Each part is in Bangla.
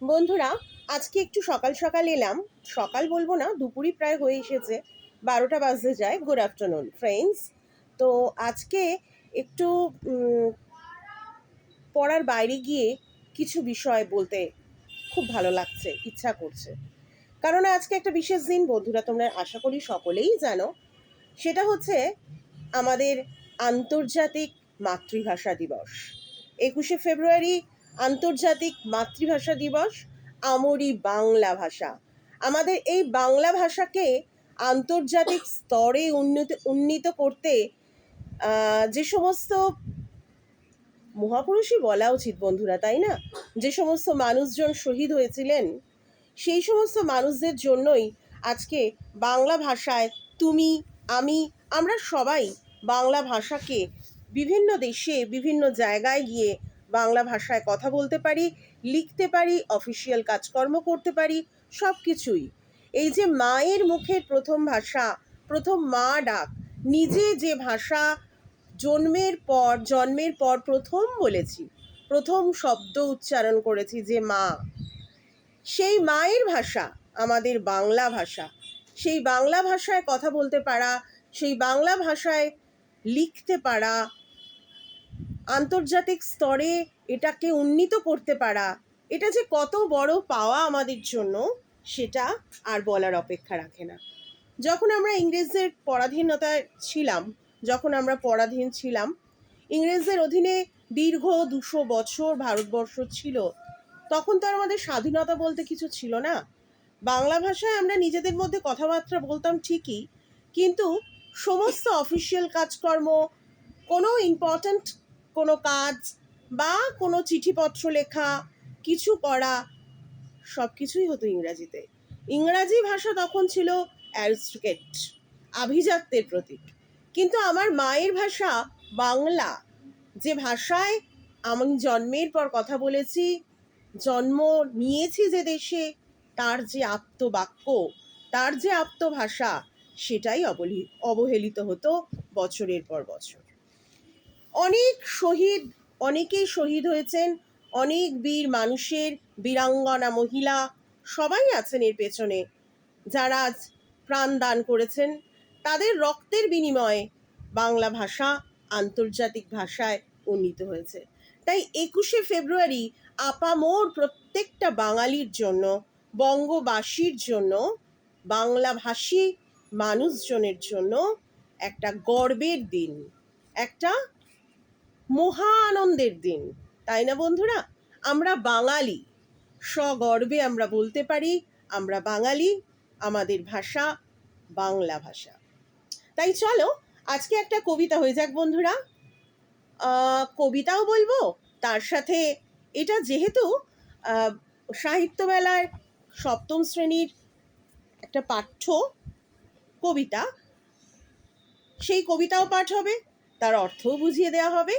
বন্ধুরা, আজকে একটু সকাল সকাল এলাম। সকাল বলবো না, দুপুরই প্রায় হয়ে এসেছে, 12টা বাজতে যায়। Good afternoon friends. তো আজকে একটু পড়ার বাইরে গিয়ে কিছু বিষয় বলতে খুব ভালো লাগছে, ইচ্ছা করছে। কারণ আজকে একটা বিশেষ দিন বন্ধুরা, তোমরা আশা করি সকলেই জানো। সেটা হচ্ছে আমাদের আন্তর্জাতিক মাতৃভাষা দিবস। 21শে ফেব্রুয়ারি আন্তর্জাতিক মাতৃভাষা দিবস। আমরি বাংলা ভাষা, আমাদের এই বাংলা ভাষাকে আন্তর্জাতিক স্তরে উন্নীত করতে যে সমস্ত মহাপুরুষই বলা উচিত বন্ধুরা, তাই না? যে সমস্ত মানুষজন শহীদ হয়েছিলেন, সেই সমস্ত মানুষদের জন্যই আজকে বাংলা ভাষায় তুমি, আমি, আমরা সবাই বাংলা ভাষাকে বিভিন্ন দেশে বিভিন্ন জায়গায় গিয়ে বাংলা ভাষায় কথা বলতে পারি, লিখতে পারি, অফিসিয়াল কাজকর্ম করতে পারি, সব কিছুই। এই যে মায়ের মুখের প্রথম ভাষা, প্রথম মা ডাক, নিজে যে ভাষা জন্মের পর প্রথম বলেছি, প্রথম শব্দ উচ্চারণ করেছি যে মা, সেই মায়ের ভাষা আমাদের বাংলা ভাষা। সেই বাংলা ভাষায় কথা বলতে পারা, সেই বাংলা ভাষায় লিখতে পারা, আন্তর্জাতিক স্তরে এটাকে উন্নীত করতে পারা, এটা যে কত বড় পাওয়া আমাদের জন্য, সেটা আর বলার অপেক্ষা রাখে না। যখন আমরা ইংরেজদের পরাধীনতায় ছিলাম, যখন আমরা পরাধীন ছিলাম, ইংরেজদের অধীনে দীর্ঘ 200 বছর ভারতবর্ষ ছিল, তখন তো আর আমাদের স্বাধীনতা বলতে কিছু ছিল না। বাংলা ভাষায় আমরা নিজেদের মধ্যে কথাবার্তা বলতাম ঠিকই, কিন্তু সমস্ত অফিসিয়াল কাজকর্ম, কোনো ইম্পর্ট্যান্ট কোনো কাজ বা কোনো চিঠিপত্র লেখা, কিছু করা, সব কিছুই হতো ইংরাজিতে। ইংরাজি ভাষা তখন ছিল অ্যারিস্টোক্রেট, আভিজাত্যের প্রতীক। কিন্তু আমার মায়ের ভাষা বাংলা, যে ভাষায় আমি জন্মের পর কথা বলেছি, জন্ম নিয়েছি যে দেশে, তার যে আপ্তবাক্য, তার যে আপ্তভাষা, সেটাই অবহেলিত হতো বছরের পর বছর। অনেকেই শহীদ হয়েছেন, অনেক বীর মানুষের, বীরাঙ্গনা মহিলা সবাই আছেন এর পেছনে, যারা আজ প্রাণ দান করেছেন। তাদের রক্তের বিনিময়ে বাংলা ভাষা আন্তর্জাতিক ভাষায় উন্নীত হয়েছে। তাই 21শে ফেব্রুয়ারি আপামোর প্রত্যেকটা বাঙালির জন্য, বঙ্গবাসীর জন্য, বাংলাভাষী মানুষজনের জন্য একটা গর্বের দিন, একটা মহা আনন্দের দিন, তাই না বন্ধুরা? আমরা বাঙালি, সগর্বে আমরা বলতে পারি আমরা বাঙালি, আমাদের ভাষা বাংলা ভাষা। তাই চলো আজকে একটা কবিতা হয়ে যাক বন্ধুরা। কবিতাও বলবো, তার সাথে এটা যেহেতু সাহিত্য মেলার 7ম শ্রেণীর একটা পাঠ্য কবিতা, সেই কবিতাও পাঠ হবে, তার অর্থও বুঝিয়ে দেওয়া হবে।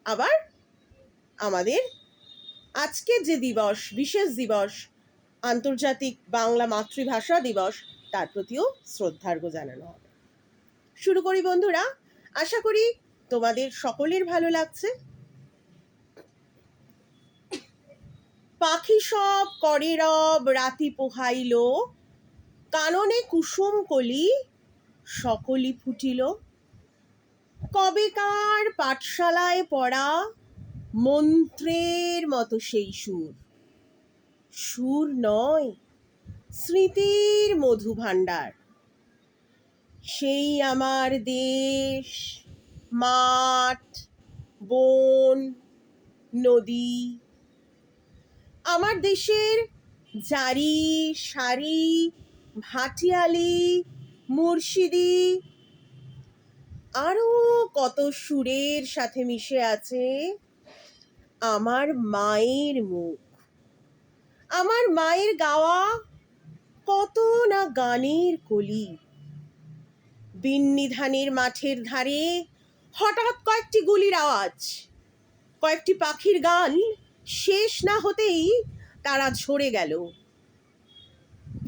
আবার আমাদের আজকে যে দিবস, বিশেষ দিবস, আন্তর্জাতিক বাংলা মাতৃভাষা দিবস, তার প্রতিও শ্রদ্ধার্ঘ্য জানানো হবে। শুরু করি বন্ধুরা, আশা করি তোমাদের সকলের ভালো লাগছে। পাখি সব করে রব রাতি পোহাইল, কাননে কুসুম কলি সকলি ফুটিল, কবেকার পাঠশালায় পড়া মন্ত্রের মতো সেই সুর, সুর নয় স্মৃতির মধু ভাণ্ডার। সেই আমার দেশ, মাঠ, বন, নদী, আমার দেশের জারি, সারি, ভাটিয়ালি, মুর্শিদি, আরও কত সুরের সাথে মিশে আছে আমার মায়ের মুখ, আমার মায়ের গাওয়া কত না গানের কলি। বিন্নি ধানের মাঠের ধারে হঠাৎ কয়েকটি গুলির আওয়াজ, কয়েকটি পাখির গান শেষ না হতেই তারা ঝরে গেল,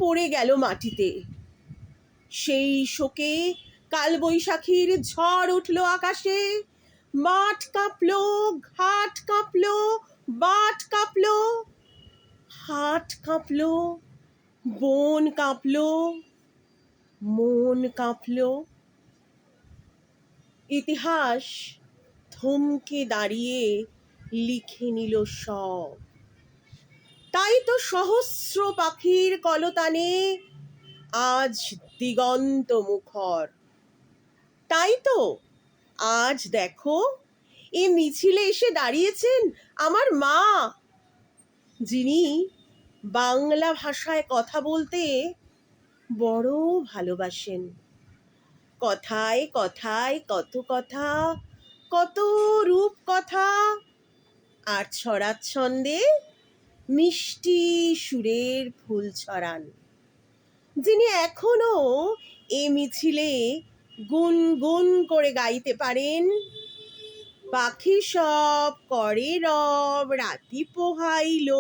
পড়ে গেল মাটিতে। সেই শোকে কালবৈশাখীর ঝড় উঠল আকাশে, মাঠ কাঁপলো, ঘাট কাঁপলো, বাট কাঁপলো, হাট কাঁপলো, বন কাঁপলো, মন কাঁপলো, ইতিহাস থমকে দাঁড়িয়ে লিখে নিল সব। তাই তো সহস্র পাখির কলতানে আজ দিগন্ত মুখর। তাই তো আজ দেখো এ মিছিলে এসে দাঁড়িয়েছেন আমার মা, যিনি বাংলা ভাষায় কথা বলতে বড় ভালোবাসেন। কথায় কথায় কত কথা, কত রূপ কথা, আর ছড়াচ্ছন্দে মিষ্টি সুরের ফুল ছড়ান। যিনি এখনো এ মিছিলে গুনগুন করে গাইতে পারেন, পাখি সব করে রব রাতি পোহাইল,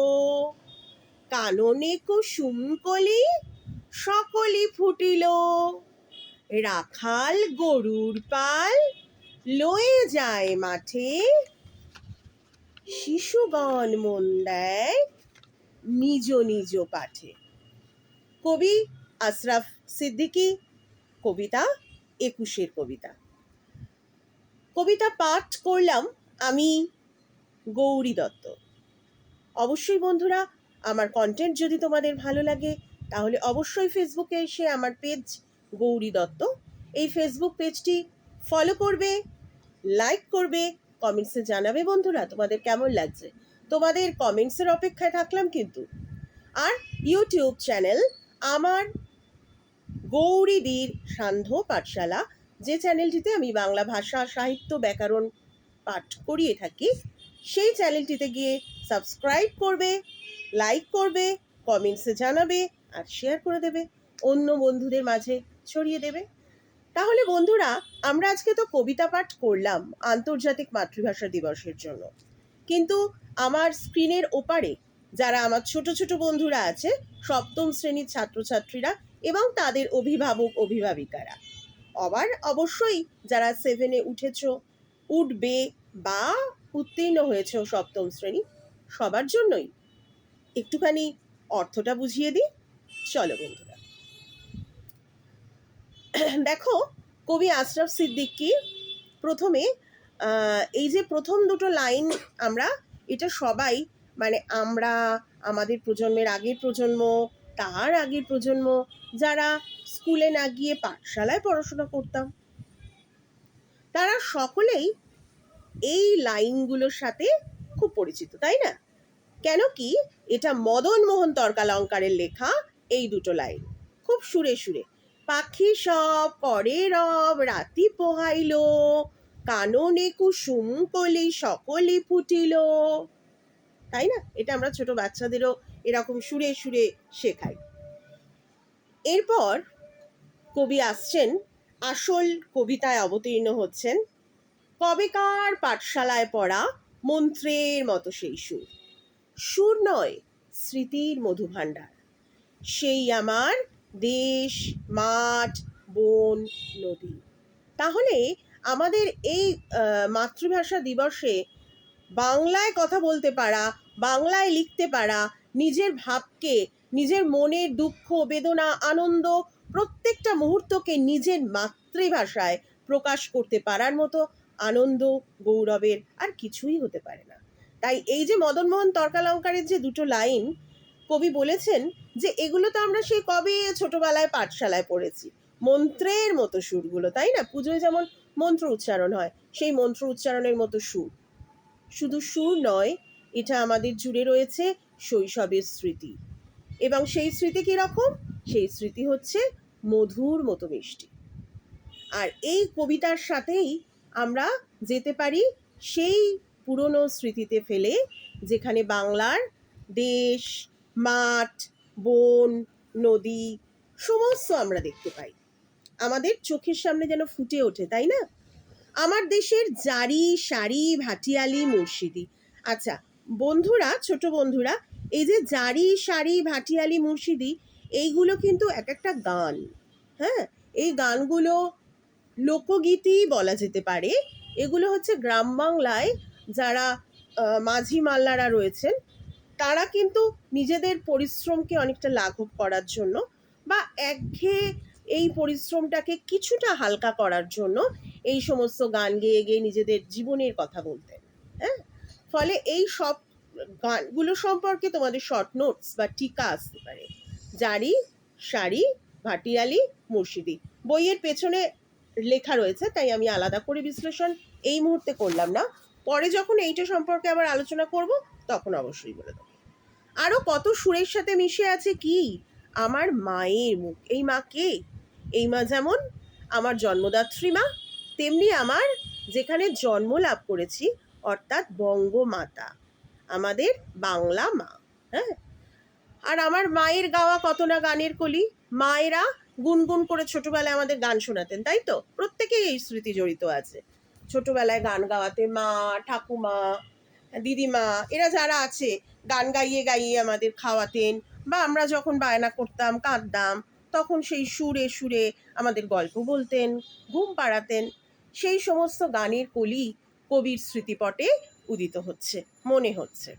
কাননে কুসুম কলি সকলি ফুটিল, রাখাল গরুর পাল লয়ে যায় মাঠে, শিশুগণ মন দেয় নিজ নিজ পাঠে। কবি আশরাফ সিদ্দিকী, কবিতা ২১-এর কবিতা। কবিতা পাঠ করলাম আমি গৌরী দত্ত। অবশ্যই বন্ধুরা, আমার কন্টেন্ট যদি তোমাদের ভালো লাগে তাহলে অবশ্যই ফেসবুকে এসে আমার পেজ গৌরী দত্ত, এই ফেসবুক পেজটি ফলো করবে, লাইক করবে, কমেন্টসে জানাবে বন্ধুরা তোমাদের কেমন লাগছে। তোমাদের কমেন্টসের অপেক্ষায় থাকলাম কিন্তু। আর ইউটিউব চ্যানেল আমার গৌরীদির সান্ধ্য পাঠশালা, যে চ্যানেলটিতে আমি বাংলা ভাষা সাহিত্য ব্যাকরণ পাঠ করিয়ে থাকি, সেই চ্যানেলটিতে গিয়ে সাবস্ক্রাইব করবে, লাইক করবে, কমেন্টসে জানাবে আর শেয়ার করে দেবে, অন্য বন্ধুদের মাঝে ছড়িয়ে দেবে। তাহলে বন্ধুরা, আমরা আজকে তো কবিতা পাঠ করলাম আন্তর্জাতিক মাতৃভাষা দিবসের জন্য, কিন্তু আমার স্ক্রিনের ওপারে যারা আমার ছোট ছোট বন্ধুরা আছে, সপ্তম শ্রেণীর ছাত্রছাত্রীরা এবং তাদের অভিভাবক অভিভাবিকারা, আবার অবশ্যই যারা 7-এ উঠেছ, উঠবে বা উত্তীর্ণ হয়েছে সপ্তম শ্রেণী, সবার জন্যই একটুখানি অর্থটা বুঝিয়ে দিই। চলো বন্ধুরা, দেখো কবি আশরাফ সিদ্দিকী প্রথমে এই যে প্রথম দুটো লাইন, আমরা এটা সবাই মানে আমরা, আমাদের প্রজন্মের আগের প্রজন্ম, তার আগের প্রজন্ম, যারা স্কুলে না গিয়ে পাঠশালায় পড়াশোনা করতাম, তারা সকলেই এই লাইনগুলোর সাথে খুব পরিচিত, তাই না? কেন কি এটা মদন মোহন তর্কালঙ্কারের লেখা এই দুটো লাইন, খুব সুরে সুরে। পাখি সব করে রব রাতি পোহাইল, কাননে কুসুম কলি সকলি ফুটিল, তাই না? এটা আমরা ছোট বাচ্চাদেরও এরকম সুরে সুরে শেখাই। এরপর কবি আসছেন, আসল কবিতায় অবতীর্ণ হচ্ছেন। কবেকার পাঠশালায় পড়া মন্ত্রের মতো সেই সুর, সুর নয় স্মৃতির মধুভাণ্ডার, সেই আমার দেশ মাঠ বন নদী। তাহলে আমাদের এই মাতৃভাষা দিবসে বাংলায় কথা বলতে পারা, বাংলায় লিখতে পারা, নিজের ভাবকে, নিজের মনের দুঃখ বেদনা আনন্দ প্রত্যেকটা মুহূর্তকে নিজের মাতৃভাষায় প্রকাশ করতে পারার মতো আনন্দ গৌরবের আর কিছুই হতে পারে না। তাই এই যে মদন মোহন তর্কালঙ্কারের যে দুটো লাইন কবি বলেছেন, যে এগুলো তো আমরা সেই কবে ছোটবেলায় পাঠশালায় পড়েছি, মন্ত্রের মতো সুরগুলো, তাই না? পুজোয় যেমন মন্ত্র উচ্চারণ হয়, সেই মন্ত্র উচ্চারণের মতো সুর। শুধু সুর নয়, এটা আমাদের জুড়ে রয়েছে শৈশবের স্মৃতি, এবং সেই স্মৃতি কীরকম? সেই স্মৃতি হচ্ছে মধুর মতো মিষ্টি। আর এই কবিতার সাথেই আমরা যেতে পারি সেই পুরনো স্মৃতিতে ফেলে, যেখানে বাংলার দেশ মাঠ বন নদী সমস্ত আমরা দেখতে পাই, আমাদের চোখের সামনে যেন ফুটে ওঠে, তাই না? আমার দেশের জারি সারি ভাটিয়ালি মুর্শিদি। আচ্ছা বন্ধুরা, ছোট বন্ধুরা, এই যে জারি সারি ভাটিয়ালি মুর্শিদি, এইগুলো কিন্তু এক একটা গান। হ্যাঁ, এই গানগুলো লোকগীতি বলা যেতে পারে। এগুলো হচ্ছে গ্রাম বাংলায় যারা মাঝি মাল্লারা রয়েছেন, তারা কিন্তু নিজেদের পরিশ্রমকে অনেকটা লাঘব করার জন্য বা একঘেয়ে এই পরিশ্রমটাকে কিছুটা হালকা করার জন্য এই সমস্ত গান গেয়ে গেয়ে নিজেদের জীবনের কথা বলতেন। হ্যাঁ, ফলে এই সব গানগুলো সম্পর্কে তোমাদের শর্ট নোটস বা টিকা আসতে পারে। জারি, সারি, ভাটিয়ালি, মুর্শিদি বইয়ের পেছনে লেখা রয়েছে, তাই আমি আলাদা করে বিশ্লেষণ এই মুহূর্তে করলাম না। পরে যখন এইটা সম্পর্কে আবার আলোচনা করব তখন অবশ্যই বলে দেবো। আরও কত সুরের সাথে মিশে আছে কি আমার মায়ের মুখ। এই মা কে? এই মা যেমন আমার জন্মদাত্রী মা, তেমনি আমার যেখানে জন্ম লাভ করেছি অর্থাৎ বঙ্গমাতা, আমাদের বাংলা মা। হ্যাঁ, আর আমার মায়ের গাওয়া কত না গানের কলি। মায়েরা গুনগুন করে ছোটবেলায় আমাদের গান শোনাতেন, তাই তো? প্রত্যেকেই এই স্মৃতি জড়িত আছে। ছোটবেলায় গান গাওয়াতে মা, ঠাকুমা, দিদিমা এরা যারা আছে গান গাইয়ে গাইয়ে আমাদের খাওয়াতেন, বা আমরা যখন বায়না করতাম কাঁদতাম তখন সেই সুরে সুরে আমাদের গল্প বলতেন, ঘুম পাড়াতেন। সেই সমস্ত গানের কলি কবির স্মৃতিপটে উদিত হচ্ছে, মনে হচ্ছে।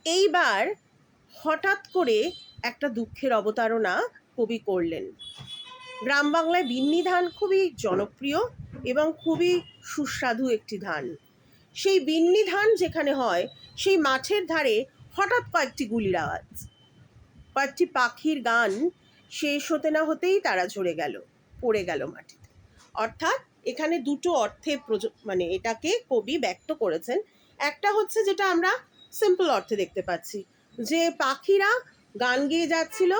এইবার হঠাৎ করে একটা দুঃখের অবতারণা কবি করলেন। গ্রাম বাংলায় বিন্নি ধান খুবই জনপ্রিয় এবং খুবই সুস্বাদু একটি ধান। সেই বিন্নি ধান যেখানে হয় সেই মাঠের ধারে হঠাৎ কয়েকটি গুলির আওয়াজ, কয়েকটি পাখির গান শেষ হতে না হতেই তারা ঝরে গেল, পড়ে গেল মাটিতে। অর্থাৎ এখানে দুটো অর্থে মানে এটাকে কবি ব্যক্ত করেছেন। একটা হচ্ছে যেটা আমরা সিম্পল অর্থে দেখতে পাচ্ছি, যে পাখিরা গান গেয়ে যাচ্ছিল,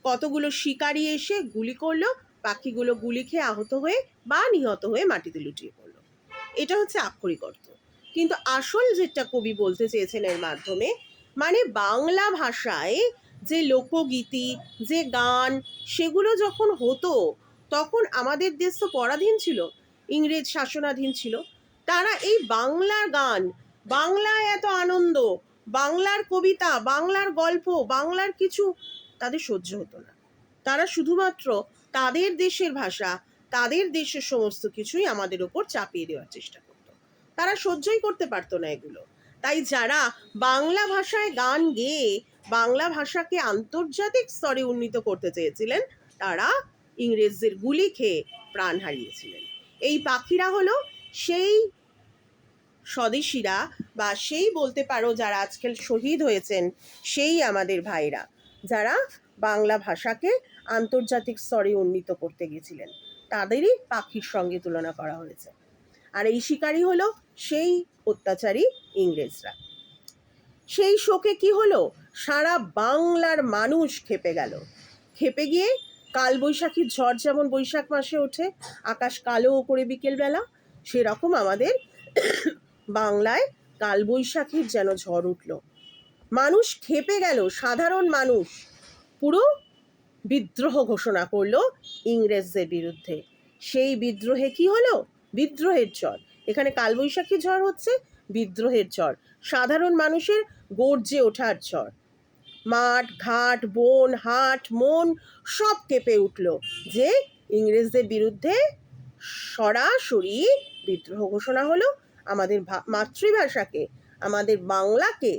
কতগুলো শিকারি এসে গুলি করলো, পাখিগুলো গুলি খেয়ে আহত হয়ে বা নিহত হয়ে মাটিতে লুটিয়ে পড়লো। এটা হচ্ছে আক্ষরিক অর্থ। কিন্তু আসল যেটা কবি বলতে চেয়েছেন এর মাধ্যমে, মানে বাংলা ভাষায় যে লোকগীতি, যে গান, সেগুলো যখন হতো তখন আমাদের দেশ তো পরাধীন ছিল, ইংরেজ শাসনাধীন ছিল। তারা এই বাংলার গান, বাংলায় এত আনন্দ, বাংলার কবিতা, বাংলার গল্প, বাংলার কিছু তাদের সহ্য হতো না। তারা শুধুমাত্র তাদের দেশের ভাষা, তাদের দেশের সমস্ত কিছুই আমাদের ওপর চাপিয়ে দেওয়ার চেষ্টা করতো। তারা সহ্যই করতে পারতো না এগুলো। তাই যারা বাংলা ভাষায় গান গেয়ে বাংলা ভাষাকে আন্তর্জাতিক স্তরে উন্নীত করতে চেয়েছিলেন, তারা ইংরেজদের গুলি খেয়ে প্রাণ হারিয়েছিলেন। এই পাখিরা হলো সেই স্বদেশীরা, বা সেই বলতে পারো যারা আজকাল শহীদ হয়েছেন, সেই আমাদের ভাইরা যারা বাংলা ভাষাকে আন্তর্জাতিক স্তরে উন্নীত করতে গেছিলেন, তাদেরই পাখির সঙ্গে তুলনা করা হয়েছে। আর এই শিকারী হলো সেই অত্যাচারী ইংরেজরা। সেই শোকে কি হলো, সারা বাংলার মানুষ খেপে গেল। খেপে গিয়ে কালবৈশাখীর ঝড় যেমন বৈশাখ মাসে ওঠে, আকাশ কালো করে বিকেলবেলা, সেরকম আমাদের বাংলায় কালবৈশাখীর যেন ঝড় উঠল। মানুষ খেপে গেল, সাধারণ মানুষ পুরো বিদ্রোহ ঘোষণা করলো ইংরেজদের বিরুদ্ধে। সেই বিদ্রোহে কি হলো, বিদ্রোহের ঝড়। এখানে কালবৈশাখী ঝড় হচ্ছে বিদ্রোহের ঝড়, সাধারণ মানুষের গর্জে ওঠার ঝড়। মাঠ ঘাট বন হাট মন সব কেঁপে উঠল, যে ইংরেজদের বিরুদ্ধে সরাসরি বিদ্রোহ ঘোষণা হলো। আমাদের মাতৃভাষাকে, আমাদের বাংলাকে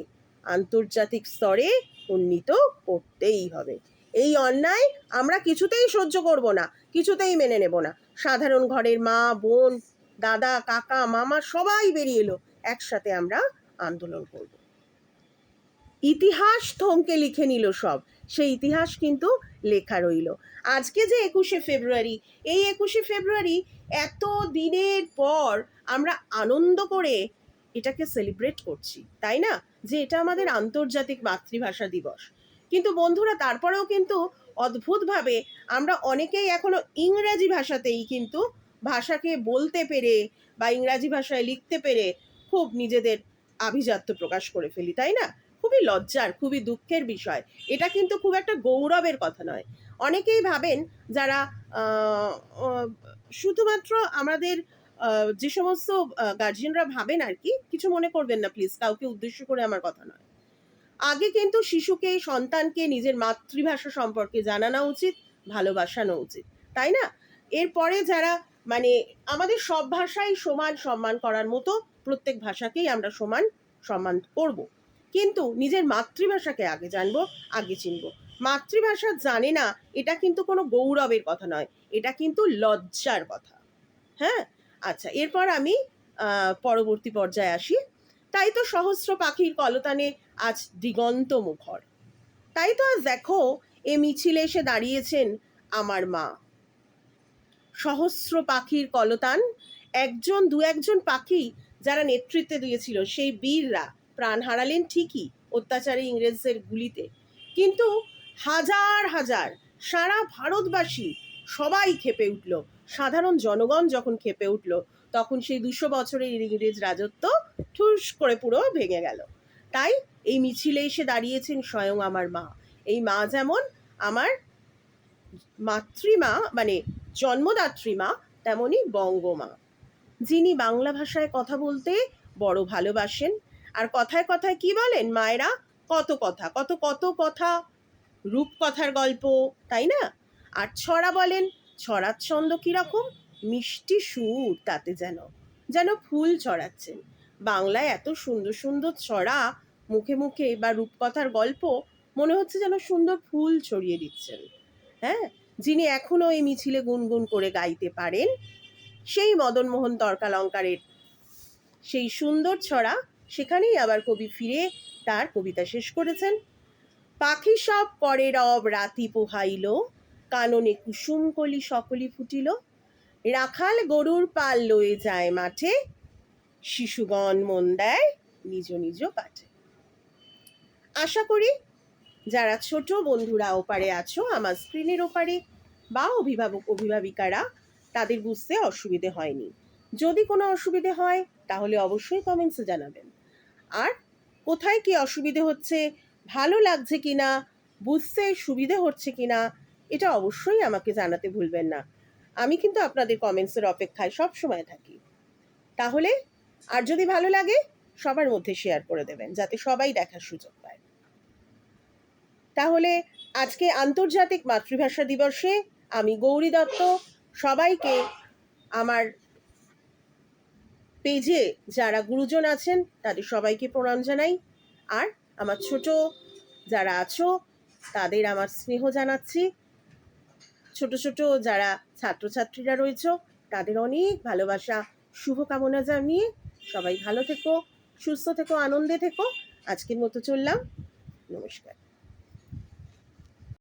আন্তর্জাতিক স্তরে উন্নীত করতেই হবে। এই অন্যায় আমরা কিছুতেই সহ্য করব না, কিছুতেই মেনে নেব না। সাধারণ ঘরের মা বোন দাদা কাকা মামা সবাই বেরিয়ে এলো, একসাথে আমরা আন্দোলন করব। ইতিহাস থমকে লিখে নিল সব, সেই ইতিহাস কিন্তু লেখা রইল। আজকে যে 21শে ফেব্রুয়ারি, এই 21শে ফেব্রুয়ারি এত দিনের পর আমরা আনন্দ করে এটাকে সেলিব্রেট করছি, তাই না? যে এটা আমাদের আন্তর্জাতিক মাতৃভাষা দিবস। কিন্তু বন্ধুরা, তারপরেও কিন্তু অদ্ভুতভাবে আমরা অনেকেই এখনো ইংরাজি ভাষাতেই কিন্তু ভাষাকে বলতে পেরে বা ইংরাজি ভাষায় লিখতে পেরে খুব নিজেদের আভিজাত্য প্রকাশ করে ফেলি, তাই না? খুবই লজ্জার, খুবই দুঃখের বিষয়। এটা কিন্তু খুব একটা গৌরবের কথা নয়। অনেকেই ভাবেন যারা শুধুমাত্র আমাদের যে সমস্ত গার্জিয়ানরা ভাবেন আর কি, কিছু মনে করবেন না প্লিজ, কাউকে উদ্দেশ্য করে আমার কথা নয়। আগে কিন্তু শিশুকে, সন্তানকে নিজের মাতৃভাষা সম্পর্কে জানানো উচিত, ভালোবাসানো উচিত, তাই না? এরপরে যারা মানে আমাদের সব ভাষাই সমান সম্মান করার মতো, প্রত্যেক ভাষাকেই আমরা সমান সম্মান করব। কিন্তু নিজের মাতৃভাষাকে আগে জানবো, আগে চিনবো। মাতৃভাষা জানে না এটা কিন্তু কোনো গৌরবের কথা নয়, এটা কিন্তু লজ্জার কথা। হ্যাঁ, আচ্ছা, এরপর আমি পরবর্তী পর্যায়ে আসি। তাই তো সহস্র পাখির কলতানে আজ দিগন্ত মুখর। তাই তো আজ দেখো এ মিছিলে এসে দাঁড়িয়েছেন আমার মা। সহস্র পাখির কলতান, একজন দু একজন পাখি যারা নেতৃত্বে দিয়েছিল সেই বীররা প্রাণ হারালেন ঠিকই অত্যাচারী ইংরেজদের গুলিতে, কিন্তু হাজার হাজার সারা ভারতবাসী সবাই ক্ষেপে উঠল। সাধারণ জনগণ যখন ক্ষেপে উঠল তখন সেই 200 বছরের ইংরেজ রাজত্ব ঠুস করে পুরো ভেঙে গেল। তাই এই মিছিলে এসে দাঁড়িয়েছেন স্বয়ং আমার মা। এই মা যেমন আমার মাতৃমা, মানে জন্মদাত্রী মা, তেমনি বঙ্গমা, যিনি বাংলা ভাষায় কথা বলতে বড় ভালোবাসেন। আর কথায় কথায় কি বলেন মায়েরা, কত কথা, কত কত কথা, রূপকথার গল্প, তাই না? আর ছড়া বলেন, ছড়ার ছন্দ কীরকম, মিষ্টি সুর, তাতে যেন যেন ফুল ছড়াচ্ছেন। বাংলায় এত সুন্দর সুন্দর ছড়া মুখে মুখে, বা রূপকথার গল্প, মনে হচ্ছে যেন সুন্দর ফুল ছড়িয়ে দিচ্ছেন। হ্যাঁ, যিনি এখনও এই মিছিলে গুনগুন করে গাইতে পারেন, সেই মদনমোহন তর্কালঙ্কারের সেই সুন্দর ছড়া, সেখানেই আবার কবি ফিরে তার কবিতা শেষ করেছেন। পাখি সব করে রব রাতি পোহাইল, কাননে কুসুম কলি সকলি ফুটিল, রাখাল গরুর পাল লয়ে যায় মাঠে, শিশুগণ মন দেয় নিজ নিজ পাঠে। আশা করি যারা ছোট বন্ধুরা ওপারে আছো, আমার স্ক্রিনের ওপারে, বা অভিভাবক অভিভাবিকারা, তাদের বুঝতে অসুবিধে হয়নি। যদি কোনো অসুবিধে হয় তাহলে অবশ্যই কমেন্টসে জানাবেন। আর কোথায় কি অসুবিধে হচ্ছে, ভালো লাগছে কিনা, বুঝতে সুবিধে হচ্ছে কিনা, এটা অবশ্যই আমাকে জানাতে ভুলবেন না। আমি কিন্তু আপনাদের কমেন্টসের অপেক্ষায় সব সময় থাকি। তাহলে আর যদি ভালো লাগে সবার মধ্যে শেয়ার করে দেবেন, যাতে সবাই দেখার সুযোগ পায়। তাহলে আজকে আন্তর্জাতিক মাতৃভাষা দিবসে আমি গৌরী দত্ত সবাইকে, আমার পেজে যারা গুরুজন আছেন তাদের সবাইকে প্রণাম জানাই। আর আমার ছোট যারা আছো তাদের আমার স্নেহ জানাচ্ছি। ছোট ছোট যারা ছাত্রছাত্রীরা রয়েছে তাদের অনেক ভালোবাসা, শুভকামনা জানিয়ে সবাই ভালো থেকো, সুস্থ থেকো, আনন্দে থেকো। আজকের মতো চললাম, নমস্কার।